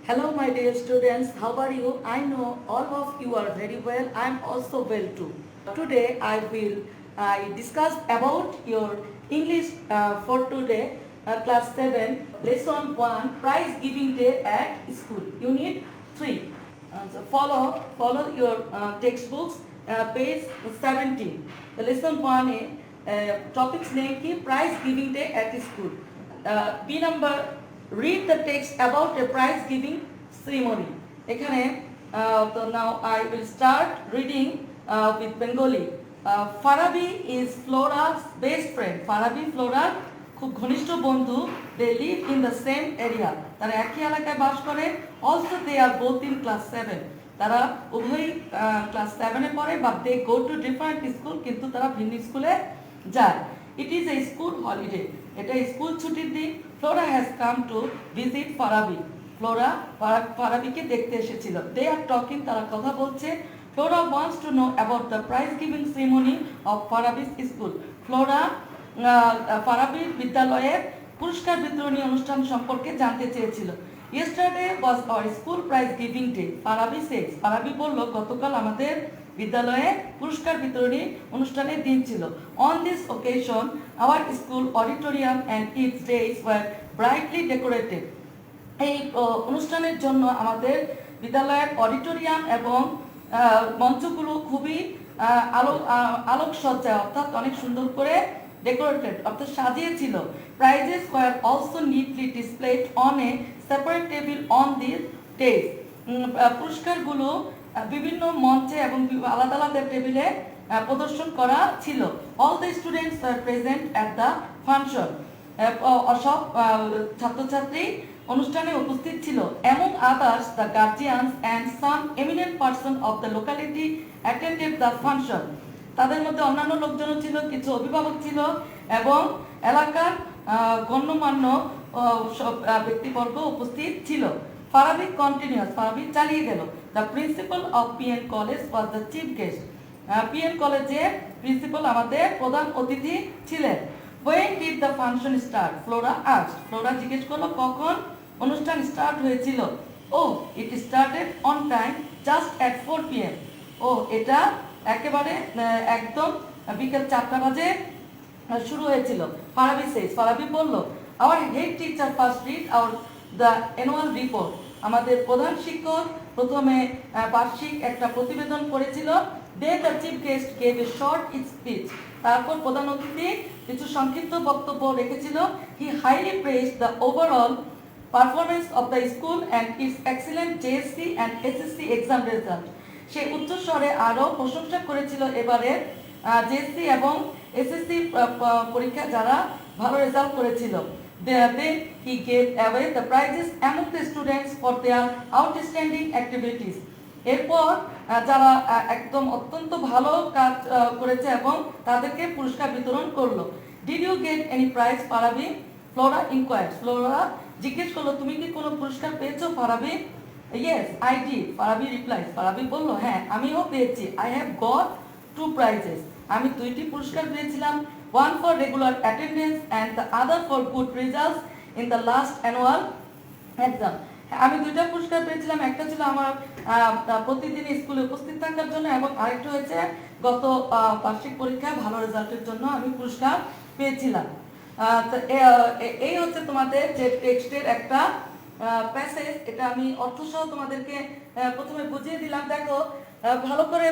Hello, my dear students. How are you? I know all of you are very well. I am also well too. Today, I discuss about your English for today, class 7, lesson 1, prize giving day at school, unit 3. So follow your textbooks, page 17. The lesson 1 topics name ki prize giving day at school. B number, read the text about a prize giving ceremony. এখানে তো now I will start reading with Bengali. Farabi is Flora's best friend. Farabi Floraর খুব ঘনিষ্ঠ বন্ধু. They live in the same area. তারা একই এলাকায় বাস করে. Also they are both in class 7. তারা উভয়ই ক্লাস 7 এ পড়ে, but they go to different school, কিন্তু তারা ভিন্ন স্কুলে যায়. It is a school holiday. এটা স্কুল ছুটির দিন. Flora has come to visit Farabi. Flora ফারাবিকে দেখতে এসেছিল. They are talking, তারা কথা বলছে. Flora wants to know about the prize giving ceremony of Farabi's school. Flora ফারাবির বিদ্যালয়ের পুরস্কার বিতরণী অনুষ্ঠান সম্পর্কে জানতে চেয়েছিল. Yesterday was our school prize giving day. Farabi says, Farabi বলল, গতকাল আমাদের বিদ্যালয়ে পুরস্কার বিতরণী অনুষ্ঠানের দিন ছিল. On this occasion, our school auditorium and its days were brightly decorated. এই অনুষ্ঠানের জন্য আমাদের বিদ্যালয়ের অডিটোরিয়াম এবং মঞ্চগুলো খুবই আলোকসজ্জায় অর্থাৎ অনেক সুন্দর করে ডেকোরেটেড অর্থাৎ সাজিয়েছিল. Prizes were also neatly displayed on a separate table on these days. পুরস্কারগুলো বিভিন্ন মঞ্চে এবং আলাদা আলাদা টেবিলে প্রদর্শন করা ছিল. All the students were present at the function. সব ছাত্রছাত্রী অনুষ্ঠানে উপস্থিত ছিল. Among others, the guardians and some eminent person of the locality attended the function. তাদের মধ্যে অন্যান্য লোকজনও ছিল, কিছু অভিভাবক ছিল এবং এলাকার গণ্যমান্য ব্যক্তিবর্গ উপস্থিত ছিল. Farabi continues, ফারাবি চালিয়ে গেল. The principal of PN College was the chief guest. PN কলেজের প্রিন্সিপাল আমাদের প্রধান অতিথি ছিলেন. When did the function start? Flora asked. Flora জিজ্ঞেস করলো কখন অনুষ্ঠান স্টার্ট হয়েছিল. Oh, it started on time, just at 4 p.m. এটা একেবারে একদম বিকেল 4টা বাজে শুরু হয়েছিল. ফারাবি says, ফারাবি বলল, our head teacher first read out the annual report. আমাদের প্রধান শিক্ষক প্রথমে বার্ষিক একটা প্রতিবেদন করেছিল. Then the chief guest gave a short speech. তারপর প্রধান অতিথি কিছু সংক্ষিপ্ত বক্তব্য রেখেছিল. He highly praised the overall performance of the school and its excellent JSC and SSC exam result. সে উচ্চ স্বরে আরও প্রশংসা করেছিল এবারে জেএসসি এবং এসএসসি পরীক্ষা যারা ভালো রেজাল্ট করেছিল. Then he gave away the prizes among the students for their outstanding activities. এরপর যারা একদম অত্যন্ত ভালো কাজ করেছে এবং তাদেরকে পুরস্কার বিতরণ করলো. Did you get any prize, Farabi? Flora inquired. Flora জিজ্ঞেস করলো, তুমি কি কোনো পুরস্কার পেয়েছো Farabi? Yes, I did. Farabi replied. Farabi বলল, হ্যাঁ আমিও পেয়েছি. I have got 2 prizes. আমি 2টি পুরস্কার পেয়েছিলাম. One for regular attendance and the other for good results in the last annual exam. আমি 2টা পুরস্কার পেয়েছিলাম. একটা ছিল আমার প্রতিদিন স্কুলে উপস্থিত থাকার জন্য এবং আরেকটা হয়েছে গত বার্ষিক পরীক্ষায় ভালো রেজাল্টের জন্য আমি পুরস্কার পেয়েছিলাম. তো এই হচ্ছে তোমাদের যে টেক্সটের একটা প্যাসেজ. এটা আমি অর্থসহ তোমাদেরকে প্রথমে বুঝিয়ে দিলাম. দেখো ভালো করে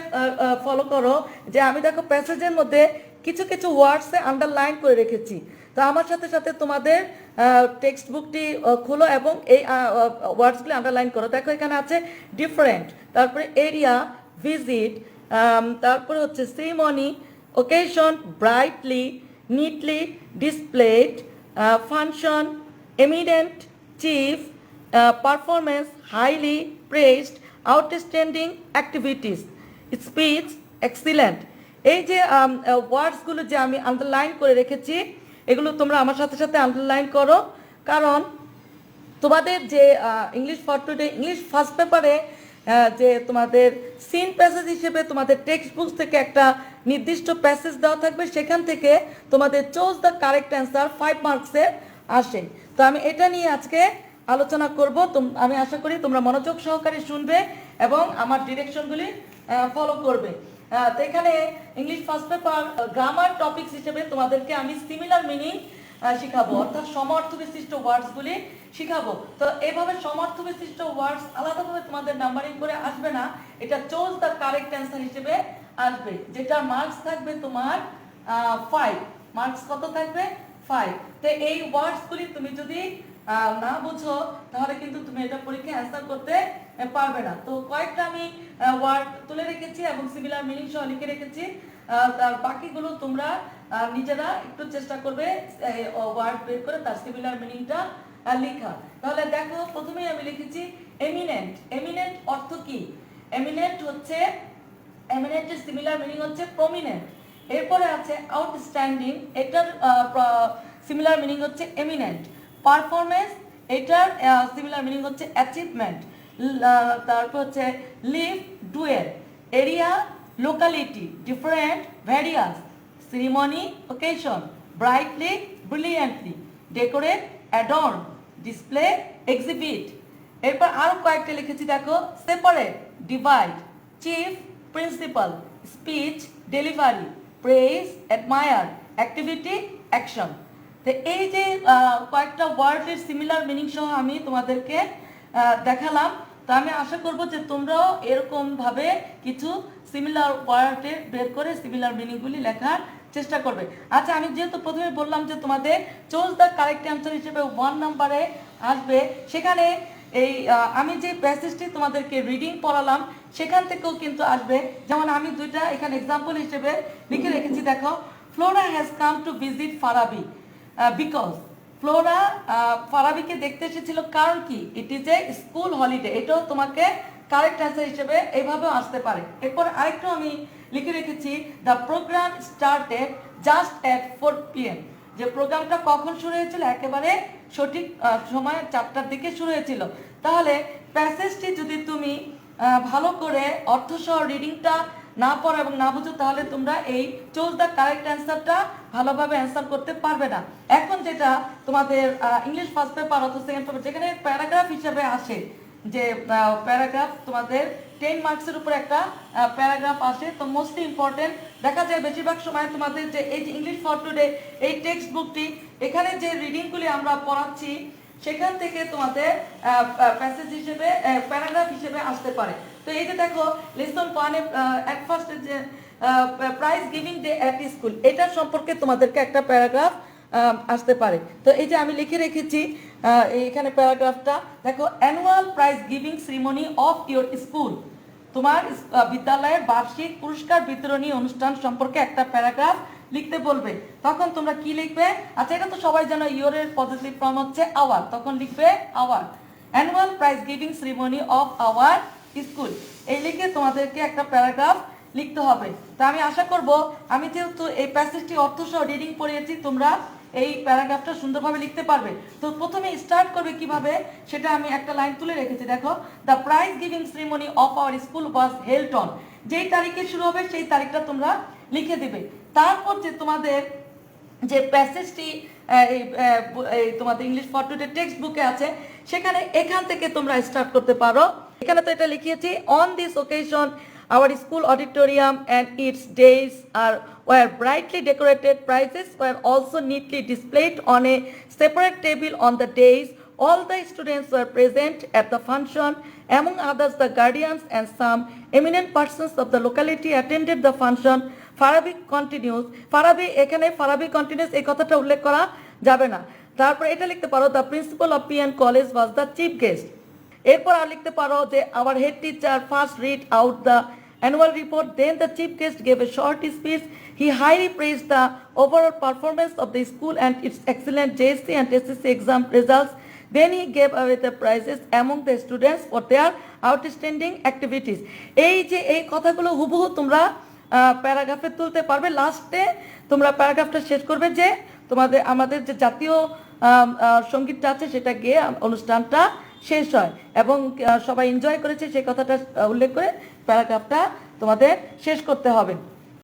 ফলো করো যে আমি দেখো প্যাসেজের মধ্যে কিছু কিছু ওয়ার্ডসে আন্ডারলাইন করে রেখেছি. তো আমার সাথে সাথে তোমাদের টেক্সট বুকটি খোলো এবং এই ওয়ার্ডসগুলি আন্ডারলাইন করো. দেখো এখানে আছে ডিফারেন্ট, তারপরে এরিয়া, ভিজিট, তারপরে হচ্ছে ceremony, occasion, brightly, neatly displayed, function, eminent, chief, performance, highly praised, outstanding activities, speech, excellent. এই যে ওয়ার্ডসগুলো যে আমি আন্ডারলাইন করে রেখেছি এগুলো তোমরা আমার সাথে সাথে আন্ডারলাইন করো, কারণ তোমাদের যে English for today English first পেপারে যে তোমাদের সিন প্যাসেজ হিসেবে তোমাদের টেক্সট বুক থেকে একটা নির্দিষ্ট প্যাসেজ দেওয়া থাকবে, সেখান থেকে তোমাদের চুজ দ্য কারেক্ট অ্যান্সার 5 মার্কসের আসে. তো আমি এটা নিয়ে আজকে আলোচনা করব। আমি আশা করি তোমরা মনোযোগ সহকারে শুনবে এবং আমার ডিরেকশনগুলি ফলো করবে। তো এখানে English first paper grammar topics হিসেবে তোমাদেরকে আমি সিমিলার মিনিং শিখাবো, অর্থাৎ সমর্থ বিশিষ্ট ওয়ার্ডসগুলি শিখাবো। তো এইভাবে সমর্থ বিশিষ্ট ওয়ার্ডস আলাদাভাবে তোমাদের নাম্বারিং করে আসবে না, এটা চুজ দ্য কারেক্ট অ্যান্সার হিসেবে আসবে, যেটা মার্কস থাকবে তোমার 5 মার্কস। কত থাকবে? 5। তো এই ওয়ার্ডসগুলি তুমি যদি না বুঝো তাহলে কিন্তু তুমি এটা পরীক্ষায় অ্যান্সার করতে পারবে না। তো কয়েকটা আমি ওয়ার্ড তুলে রেখেছি এবং সিমিলার মিনিং সহ লিখে রেখেছি, তার বাকিগুলো তোমরা নিজেরা একটু চেষ্টা করবে ওয়ার্ড বের করে তার সিমিলার মিনিংটা লেখা। তাহলে দেখো, প্রথমেই আমি লিখেছি এমিনেন্ট। এমিনেন্ট অর্থ কি? এমিনেন্ট হচ্ছে, এমিনেন্টের সিমিলার মিনিং হচ্ছে প্রমিনেন্ট। এরপরে আছে আউটস্ট্যান্ডিং, এটার সিমিলার মিনিং হচ্ছে এমিনেন্ট। পারফরমেন্স, এটার সিমিলার মিনিং হচ্ছে অ্যাচিভমেন্ট। তারপর হচ্ছে live, dwell. Area, locality, different, various. Ceremony, occasion. Brightly, brilliantly. Decorate, adorn. Display, exhibit. এরপর আরো কয়েকটা লিখেছি দেখো, separate, divide. Chief, principal. Speech, delivery. Praise, admire. Activity, action. তো এই যে কয়েকটা ওয়ার্ডের সিমিলার মিনিং সহ আমি তোমাদেরকে দেখালাম। তো আমি আশা করব যে তোমরাও এরকম ভাবে কিছু সিমিলার ওয়ার্ডের বের করে সিমিলার মিনিংগুলি লেখার চেষ্টা করবে। আচ্ছা, আমি যেহেতু প্রথমে বললাম যে তোমাদের চুজ দ্য কারেক্ট অ্যান্সার হিসেবে 1 নম্বরে আসবে, সেখানে এই আমি যে প্যাসেজটি তোমাদেরকে রিডিং পড়ালাম সেখান থেকেও কিন্তু আসবে। যেমন আমি দুইটা এখানে এক্সাম্পল হিসেবে লিখে রেখেছি দেখো, Flora has come to visit Farabi because. Flora ফারাবিকে দেখতে এসেছিল কারণ কি? It is a school holiday. এটাও তোমাকে কারেক্ট অ্যান্সার হিসেবে এইভাবেও আসতে পারে। এরপর আরেকটু আমি লিখে রেখেছি, the program started just at 4 PM। যে প্রোগ্রামটা কখন শুরু হয়েছিল? একেবারে সঠিক সময় 4টার দিকে শুরু হয়েছিল। তাহলে প্যাসেজটি যদি তুমি ভালো করে অর্থসহ রিডিংটা না পড়ো এবং না বুঝো, তাহলে তোমরা এই চুজ দ্য কারেক্ট অ্যান্সারটা ভালোভাবে অ্যান্সার করতে পারবে না। এখন যেটা তোমাদের ইংলিশ ফার্স্ট পেপার অথবা সেকেন্ড পেপার, যেখানে প্যারাগ্রাফ হিসেবে আসে, যে প্যারাগ্রাফ তোমাদের 10 মার্কসের উপর একটা প্যারাগ্রাফ আসে। তো মোস্টলি ইম্পর্টেন্ট দেখা যায় বেশিরভাগ সময় তোমাদের যে এই যে ইংলিশ ফর টুডে এই টেক্সট বুকটি, এখানে যে রিডিংগুলি আমরা পড়াচ্ছি সেখান থেকে তোমাদের প্যাসেজ হিসেবে প্যারাগ্রাফ হিসেবে আসতে পারে। তো এই যে দেখো, লেসন 1 এট ফার্স্ট যে prize giving day at school, এটা সম্পর্কে তোমাদেরকে একটা প্যারাগ্রাফ আসতে পারে। তো এই যে আমি লিখে রেখেছি এইখানে প্যারাগ্রাফটা দেখো, annual prize giving ceremony of your school. তোমার বিদ্যালয়ের বার্ষিক পুরস্কার বিতরণী অনুষ্ঠান সম্পর্কে একটা প্যারাগ্রাফ লিখতে বলবে। তখন তোমরা কি লিখবে? আচ্ছা, এটা তো সবাই জানো, ইয়োরের পজিটিভ ফর্ম হচ্ছে আওয়ার, তখন লিখবে our. Annual prize giving ceremony of our school, এই লিখে তোমাদেরকে একটা প্যারাগ্রাফ লিখতে হবে। তো আমি আশা করব আমি যেহেতু এই প্যাসেজটি অর্থসহ রিডিং পড়িয়েছি, তোমরা এই প্যারাগ্রাফটা সুন্দরভাবে লিখতে পারবে। তো প্রথমে স্টার্ট করবে কিভাবে সেটা আমি একটা লাইন তুলে রেখেছি দেখো, the prize giving ceremony of our school was held on. যেই তারিখে শুরু হবে সেই তারিখটা তোমরা লিখে দেবে। তারপর যে তোমাদের যে প্যাসেজটি তোমাদের ইংলিশ ফর টুডে টেক্সট বুকে আছে, সেখানে এখান থেকে তোমরা স্টার্ট করতে পারো। এখানে তো এটা লিখিয়েছি, on this occasion our school auditorium and its days were brightly decorated. Prizes were also neatly displayed on a separate table on the days. All the students were present at the function. Among others, the guardians and some eminent persons of the locality attended the function. Farabi continues, এখানে Farabi continues এই কথাটা উল্লেখ করা যাবে না। তারপর এটা লিখতে পারো, the principal of PN College was the chief guest. এরপর আর লিখতে পারো যে our head teacher first read out the annual report, then the chief guest gave a short speech. He highly praised the overall performance of the school and its excellent JSC and SSC exam results. Then he gave away the prizes among the students for their outstanding activities. এই যে এই কথাগুলো হুবহু তোমরা প্যারাগ্রাফে তুলতে পারবে। লাস্টে তোমরা প্যারাগ্রাফটা শেষ করবে যে আমাদের যে জাতীয় সঙ্গীতটা আছে সেটা গিয়ে অনুষ্ঠানটা শেষ হয় এবং সবাই এনজয় করেছে সেই কথাটা উল্লেখ করে প্যারাগ্রাফটা তোমাদের শেষ করতে হবে।